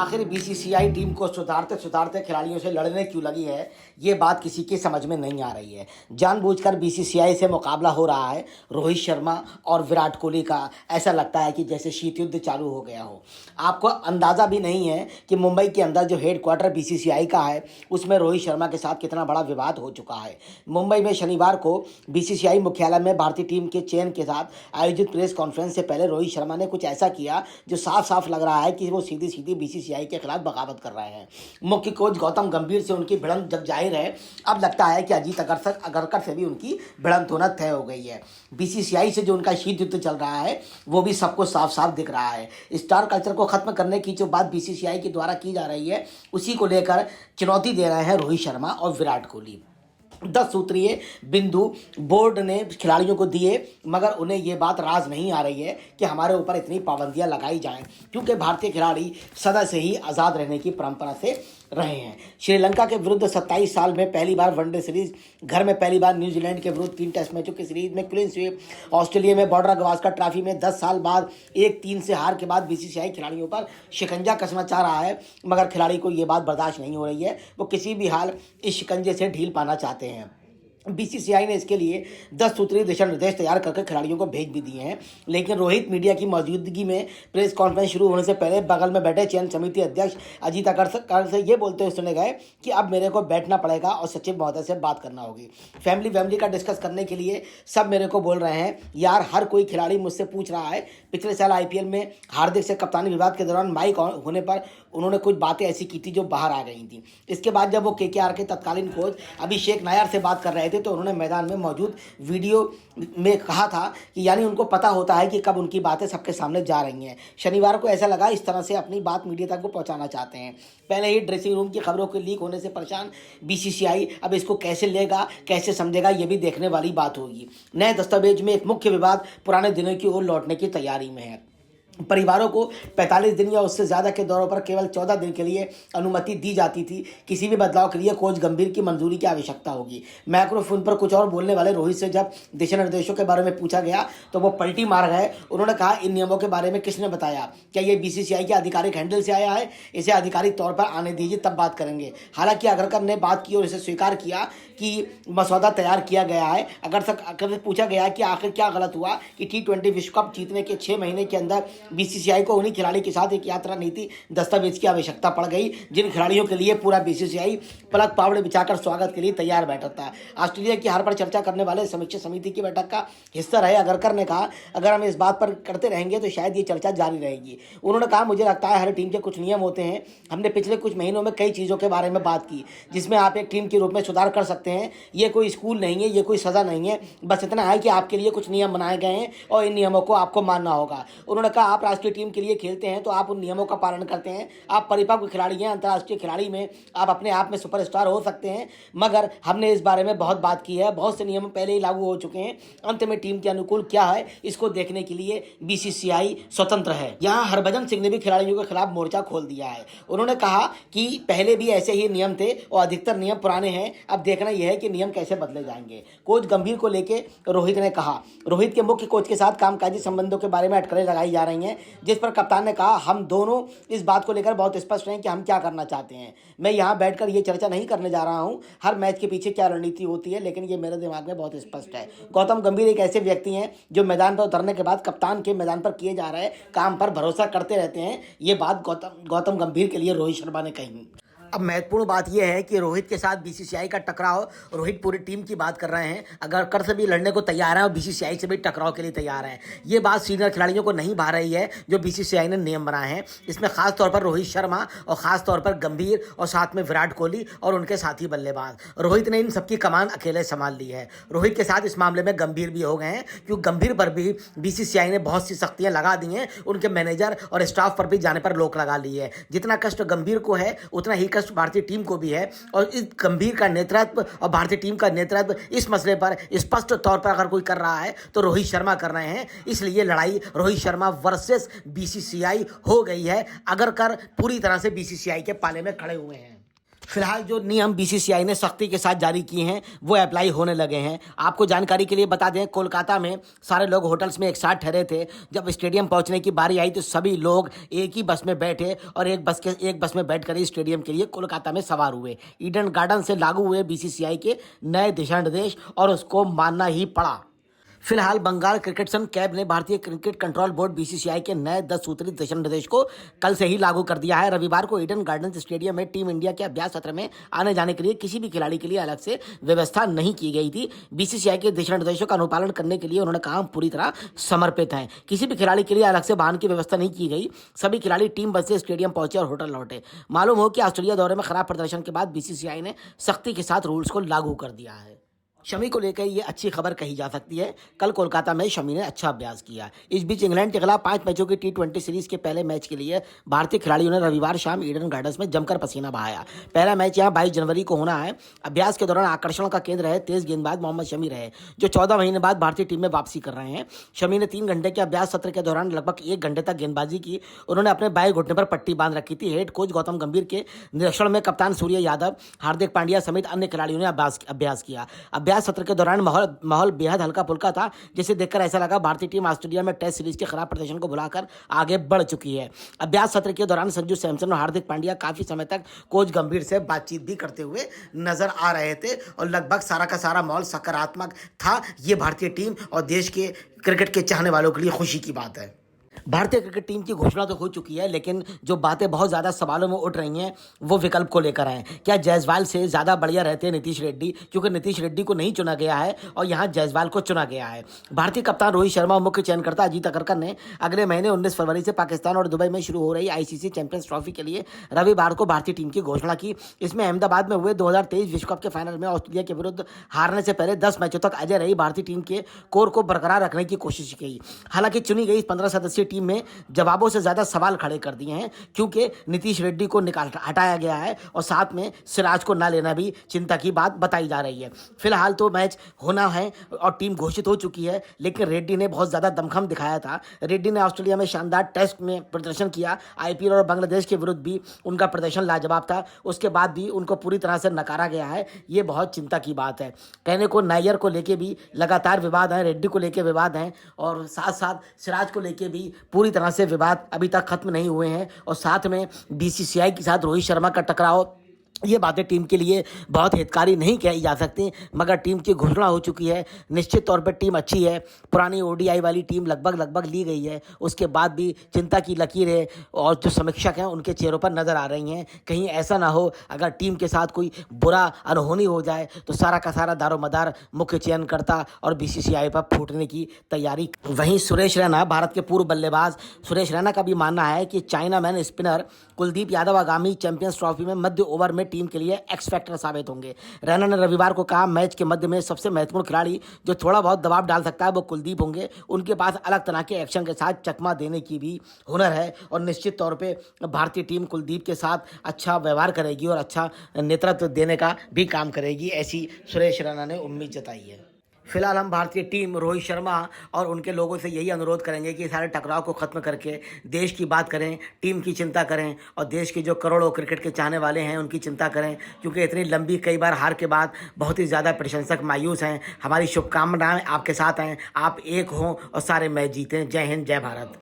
आखिर BCCI team को सुधारते सुधारते खिलाड़ियों से लड़ने क्यों लगी है, ये बात किसी की समझ में नहीं आ रही है। जानबूझकर बीसीसीआई से मुकाबला हो रहा है रोहित शर्मा और विराट कोहली का। ऐसा लगता है कि जैसे शीत युद्ध चालू हो गया हो। आपको अंदाज़ा भी नहीं है कि मुंबई के अंदर जो हेडक्वार्टर बीसीसीआई का है, उसमें रोहित शर्मा के साथ कितना बड़ा विवाद हो चुका है। मुंबई में शनिवार को बीसीसीआई मुख्यालय में भारतीय टीम के चयन के साथ आयोजित प्रेस कॉन्फ्रेंस से पहले रोहित शर्मा ने कुछ ऐसा किया जो साफ साफ लग रहा है कि वो सीधी सीधी बीसीसीआई के खिलाफ बगावत कर रहे हैं। मुख्य कोच गौतम गंभीर से उनकी भिड़ंत जब जाहिर है, अब लगता है कि अजीत अगरकर से भी उनकी भिड़ंत होना तय हो गई है। बीसीसीआई से जो उनका शीत युद्ध चल रहा है, वो भी सबको साफ साफ दिख रहा है। स्टार कल्चर को खत्म करने की जो बात बीसीसीआई के द्वारा की जा रही है, उसी को लेकर चुनौती दे रहे हैं रोहित शर्मा और विराट कोहली। 10 सूत्रीय बिंदु बोर्ड ने खिलाड़ियों को दिए, मगर उन्हें ये बात राज नहीं आ रही है कि हमारे ऊपर इतनी पाबंदियां लगाई जाएं, क्योंकि भारतीय खिलाड़ी सदा से ही आज़ाद रहने की परंपरा से रहे हैं। श्रीलंका के विरुद्ध 27 साल में पहली बार वनडे सीरीज, घर में पहली बार न्यूजीलैंड के विरुद्ध 3 टेस्ट मैचों की सीरीज में क्लीन स्वीप, ऑस्ट्रेलिया में बॉर्डर गवास्कर ट्रॉफी में 10 साल बाद 1-3 से हार के बाद बीसीसीआई खिलाड़ियों पर शिकंजा कसना चाह रहा है, मगर खिलाड़ी को ये बात बर्दाश्त नहीं हो रही है। वो किसी भी हाल इस शिकंजे से ढील पाना चाहते हैं। बीसीसीआई ने इसके लिए 10 सूत्रीय दिशा निर्देश तैयार करके खिलाड़ियों को भेज भी दिए हैं, लेकिन रोहित मीडिया की मौजूदगी में प्रेस कॉन्फ्रेंस शुरू होने से पहले बगल में बैठे चयन समिति अध्यक्ष अजीत अगरकर से ये बोलते हुए सुने गए कि अब मेरे को बैठना पड़ेगा और सचिव महोदय से बात करना होगी। फैमिली का डिस्कस करने के लिए सब मेरे को बोल रहे हैं। यार, हर कोई खिलाड़ी मुझसे पूछ रहा है। पिछले साल आईपीएल में हार्दिक से कप्तानी विवाद के दौरान माइक होने पर उन्होंने कुछ बातें ऐसी की थी जो बाहर आ गई थी। इसके बाद जब वो केकेआर के तत्कालीन कोच अभिषेक नायर से बात कर रहे थे, तो उन्होंने मैदान में मौजूद वीडियो में कहा था कि यानी उनको पता होता है कि कब उनकी बातें सबके सामने जा रही हैं। शनिवार को ऐसा लगा इस तरह से अपनी बात मीडिया तक को पहुंचाना चाहते हैं। पहले ही ड्रेसिंग रूम की खबरों के लीक होने से परेशान बीसीसीआई अब इसको कैसे लेगा, कैसे समझेगा, ये भी देखने वाली बात होगी। नए दस्तावेज में एक मुख्य विवाद पुराने दिनों की ओर लौटने की तैयारी में है। परिवारों को 45 दिन या उससे ज़्यादा के दौरों पर केवल 14 दिन के लिए अनुमति दी जाती थी। किसी भी बदलाव के लिए कोच गंभीर की मंजूरी की आवश्यकता होगी। माइक्रोफोन पर कुछ और बोलने वाले रोहित से जब दिशा निर्देशों के बारे में पूछा गया, तो वो पलटी मार गए। उन्होंने कहा, इन नियमों के बारे में किसने बताया? क्या ये बीसीसीआई के आधिकारिक हैंडल से आया है? इसे आधिकारिक तौर पर आने दीजिए, तब बात करेंगे। हालांकि अगरकर ने बात की और इसे स्वीकार किया कि मसौदा तैयार किया गया है। अगर पूछा गया कि आखिर क्या गलत हुआ कि T20 विश्व कप जीतने के 6 महीने के अंदर बीसीसीआई को उन्हीं खिलाड़ी के साथ एक यात्रा नीति दस्तावेज की आवश्यकता पड़ गई, जिन खिलाड़ियों के लिए पूरा बीसीसीआई पलक पावड़े बिछाकर स्वागत के लिए तैयार बैठा था। ऑस्ट्रेलिया की हार पर चर्चा करने वाले समीक्षा समिति की बैठक का हिस्सा रहे अगरकर ने कहा, अगर हम इस बात पर करते रहेंगे तो शायद ये चर्चा जारी रहेगी। उन्होंने कहा, मुझे लगता है हर टीम के कुछ नियम होते हैं। हमने पिछले कुछ महीनों में कई चीज़ों के बारे में बात की जिसमें आप एक टीम के रूप में सुधार कर सकते हैं। ये कोई स्कूल नहीं है, ये कोई सज़ा नहीं है। बस इतना है कि आपके लिए कुछ नियम बनाए गए हैं और इन नियमों को आपको मानना होगा। उन्होंने कहा, आप राष्ट्रीय टीम के लिए खेलते हैं तो आप उन नियमों का पालन करते हैं। आप परिपक्व खिलाड़ी हैं। अंतर्राष्ट्रीय खिलाड़ी में आप अपने आप में सुपरस्टार हो सकते हैं, मगर हमने इस बारे में बहुत बात की है। बहुत से नियम पहले ही लागू हो चुके हैं। अंत में टीम के अनुकूल क्या है, इसको देखने के लिए बीसीसीआई स्वतंत्र है। यहाँ हरभजन सिंह ने भी खिलाड़ियों के खिलाफ मोर्चा खोल दिया है। उन्होंने कहा कि पहले भी ऐसे ही नियम थे और अधिकतर नियम पुराने हैं। अब देखना यह है कि नियम कैसे बदले जाएंगे। कोच गंभीर को लेकर रोहित ने कहा, रोहित के मुख्य कोच के साथ कामकाजी संबंधों के बारे में अटकलें लगाई जा रही हैं, जिस पर कप्तान ने कहा, हम दोनों इस बात को लेकर बहुत स्पष्ट हैं कि हम क्या करना चाहते हैं। मैं यहाँ बैठकर ये चर्चा नहीं करने जा रहा हूँ हर मैच के पीछे क्या रणनीति होती है, लेकिन ये मेरे दिमाग में बहुत स्पष्ट है। गौतम गंभीर एक ऐसे व्यक्ति हैं जो मैदान पर उतरने के बाद कप्तान के मैदान पर किए जा रहे काम पर भरोसा करते रहते हैं। ये बात गौतम गंभीर के लिए रोहित शर्मा ने कही। अब महत्वपूर्ण बात यह है कि रोहित के साथ बीसीसीआई का टकराव, रोहित पूरी टीम की बात कर रहे हैं, अगरकर से भी लड़ने को तैयार है और बीसीसीआई से भी टकराव के लिए तैयार है। ये बात सीनियर खिलाड़ियों को नहीं भा रही है जो बीसीसीआई ने नियम बनाए हैं। इसमें खास तौर पर रोहित शर्मा और खास तौर पर गंभीर और साथ में विराट कोहली और उनके साथी बल्लेबाज। रोहित ने इन सबकी कमान अकेले संभाल ली है। रोहित के साथ इस मामले में गंभीर भी हो गए हैं, क्योंकि गंभीर पर भी बीसीसीआई ने बहुत सी सख्तियां लगा दी हैं। उनके मैनेजर और स्टाफ पर भी जाने पर रोक लगा ली है। जितना कष्ट गंभीर को है, उतना ही भारतीय टीम को भी है। और इस गंभीर का नेतृत्व और भारतीय टीम का नेतृत्व इस मसले पर स्पष्ट तौर पर अगर कोई कर रहा है तो रोहित शर्मा कर रहे हैं। इसलिए लड़ाई रोहित शर्मा वर्सेस बीसीसीआई हो गई है। अगरकर पूरी तरह से बीसीसीआई के पाले में खड़े हुए हैं। फिलहाल जो नियम बीसीसीआई ने सख्ती के साथ जारी किए हैं वो अप्लाई होने लगे हैं। आपको जानकारी के लिए बता दें, कोलकाता में सारे लोग होटल्स में एक साथ ठहरे थे। जब स्टेडियम पहुंचने की बारी आई तो सभी लोग एक ही बस में बैठे और एक बस में बैठकर ही स्टेडियम के लिए कोलकाता में सवार हुए। ईडन गार्डन से लागू हुए बीसीसीआई के नए दिशा निर्देश और उसको मानना ही पड़ा। फिलहाल बंगाल क्रिकेट संघ कैब ने भारतीय क्रिकेट कंट्रोल बोर्ड बीसीसीआई के नए 10 सूत्री दिशा निर्देश को कल से ही लागू कर दिया है। रविवार को ईडन गार्डन्स स्टेडियम में टीम इंडिया के अभ्यास सत्र में आने जाने के लिए किसी भी खिलाड़ी के लिए अलग से व्यवस्था नहीं की गई थी। बीसीसीआई के दिशा निर्देशों का अनुपालन करने के लिए उन्होंने कहा, हम पूरी तरह समर्पित हैं। किसी भी खिलाड़ी के लिए अलग से वाहन की व्यवस्था नहीं की गई। सभी खिलाड़ी टीम बस से स्टेडियम पहुंचे और होटल लौटे। मालूम हो कि ऑस्ट्रेलिया दौरे में खराब प्रदर्शन के बाद बीसीसीआई ने सख्ती के साथ रूल्स को लागू कर दिया है। शमी को लेकर ये अच्छी खबर कही जा सकती है। कल कोलकाता में शमी ने अच्छा अभ्यास किया। इस बीच इंग्लैंड के खिलाफ 5 मैचों की T20 सीरीज के पहले मैच के लिए भारतीय खिलाड़ियों ने रविवार शाम ईडन गार्डन्स में जमकर पसीना बहाया। पहला मैच यहां 22 जनवरी को होना है। अभ्यास के दौरान आकर्षण का केंद्र रहे तेज गेंदबाज मोहम्मद शमी रहे, जो 14 महीने बाद भारतीय टीम में वापसी कर रहे हैं। शमी ने 3 घंटे के अभ्यास सत्र के दौरान लगभग 1 घंटे तक गेंदबाजी की। उन्होंने अपने बाएं घुटने पर पट्टी बांध रखी थी। हेड कोच गौतम गंभीर के निरीक्षण में कप्तान सूर्य यादव, हार्दिक पांड्या समेत अन्य खिलाड़ियों ने अभ्यास किया। अभ्यास सत्र के दौरान माहौल बेहद हल्का फुल्का था, जिसे देखकर ऐसा लगा भारतीय टीम ऑस्ट्रेलिया में टेस्ट सीरीज के खराब प्रदर्शन को भुलाकर आगे बढ़ चुकी है। अभ्यास सत्र के दौरान संजू सैमसन और हार्दिक पांड्या काफी समय तक कोच गंभीर से बातचीत भी करते हुए नजर आ रहे थे और लगभग सारा का सारा माहौल सकारात्मक था। ये भारतीय टीम और देश के क्रिकेट के चाहने वालों के लिए खुशी की बात है। भारतीय क्रिकेट टीम की घोषणा तो हो चुकी है, लेकिन जो बातें बहुत ज़्यादा सवालों में उठ रही हैं वो विकल्प को लेकर हैं। क्या जायसवाल से ज़्यादा बढ़िया रहते हैं नीतीश रेड्डी, क्योंकि नीतीश रेड्डी को नहीं चुना गया है और यहाँ जायसवाल को चुना गया है। भारतीय कप्तान रोहित शर्मा और मुख्य चयनकर्ता अजीत अगरकर ने अगले महीने 19 फरवरी से पाकिस्तान और दुबई में शुरू हो रही आईसीसी चैंपियंस ट्रॉफी के लिए रविवार को भारतीय टीम की घोषणा की। इसमें अहमदाबाद में हुए 2023 विश्व कप के फाइनल में ऑस्ट्रेलिया के विरुद्ध हारने से पहले 10 मैचों तक अजय रही भारतीय टीम के कोर को बरकरार रखने की कोशिश की। हालांकि चुनी गई 15 सदस्यीय टीम में जवाबों से ज्यादा सवाल खड़े कर दिए हैं, क्योंकि नीतीश रेड्डी को हटाया गया है और साथ में सिराज को ना लेना भी चिंता की बात बताई जा रही है। फिलहाल तो मैच होना है और टीम घोषित हो चुकी है, लेकिन रेड्डी ने बहुत ज्यादा दमखम दिखाया था। रेड्डी ने ऑस्ट्रेलिया में शानदार टेस्ट में प्रदर्शन किया। आईपीएल और बांग्लादेश के विरुद्ध भी उनका प्रदर्शन लाजवाब था। उसके बाद भी उनको पूरी तरह से नकारा गया है। ये बहुत चिंता की बात है। कहने को नायर को लेके भी लगातार विवाद है, रेड्डी को लेके विवाद हैं और साथ साथ सिराज को लेके भी पूरी तरह से विवाद अभी तक खत्म नहीं हुए हैं। और साथ में बीसीसीआई के साथ रोहित शर्मा का टकराव, ये बातें टीम के लिए बहुत हितकारी नहीं कही जा सकती, मगर टीम की घोषणा हो चुकी है। निश्चित तौर पर टीम अच्छी है। पुरानी ओडीआई वाली टीम लगभग ली गई है। उसके बाद भी चिंता की लकीरें और जो समीक्षक हैं उनके चेहरों पर नजर आ रही हैं। कहीं ऐसा ना हो अगर टीम के साथ कोई बुरा अनहोनी हो जाए तो सारा का सारा दारोमदार मुख्य चयनकर्ता और बीसीसीआई पर फूटने की तैयारी। वहीं सुरेश रैना, भारत के पूर्व बल्लेबाज सुरेश रैना का भी मानना है कि China man spinner Kuldeep Yadav आगामी चैंपियंस ट्रॉफी में मध्य ओवर में टीम के लिए एक्स फैक्टर साबित होंगे। रैना ने रविवार को कहा, मैच के मध्य में सबसे महत्वपूर्ण खिलाड़ी जो थोड़ा बहुत दबाव डाल सकता है वो कुलदीप होंगे। उनके पास अलग तरह के एक्शन के साथ चकमा देने की भी हुनर है और निश्चित तौर पे भारतीय टीम कुलदीप के साथ अच्छा व्यवहार करेगी और अच्छा नेतृत्व देने का भी काम करेगी, ऐसी सुरेश रैना ने उम्मीद जताई है। फिलहाल हम भारतीय टीम, रोहित शर्मा और उनके लोगों से यही अनुरोध करेंगे कि सारे टकराव को खत्म करके देश की बात करें, टीम की चिंता करें और देश के जो करोड़ों क्रिकेट के चाहने वाले हैं उनकी चिंता करें, क्योंकि इतनी लंबी कई बार हार के बाद बहुत ही ज़्यादा प्रशंसक मायूस हैं। हमारी शुभकामनाएं आपके साथ हैं, आप एक हों और सारे मैच जीतें। जय हिंद, जय भारत।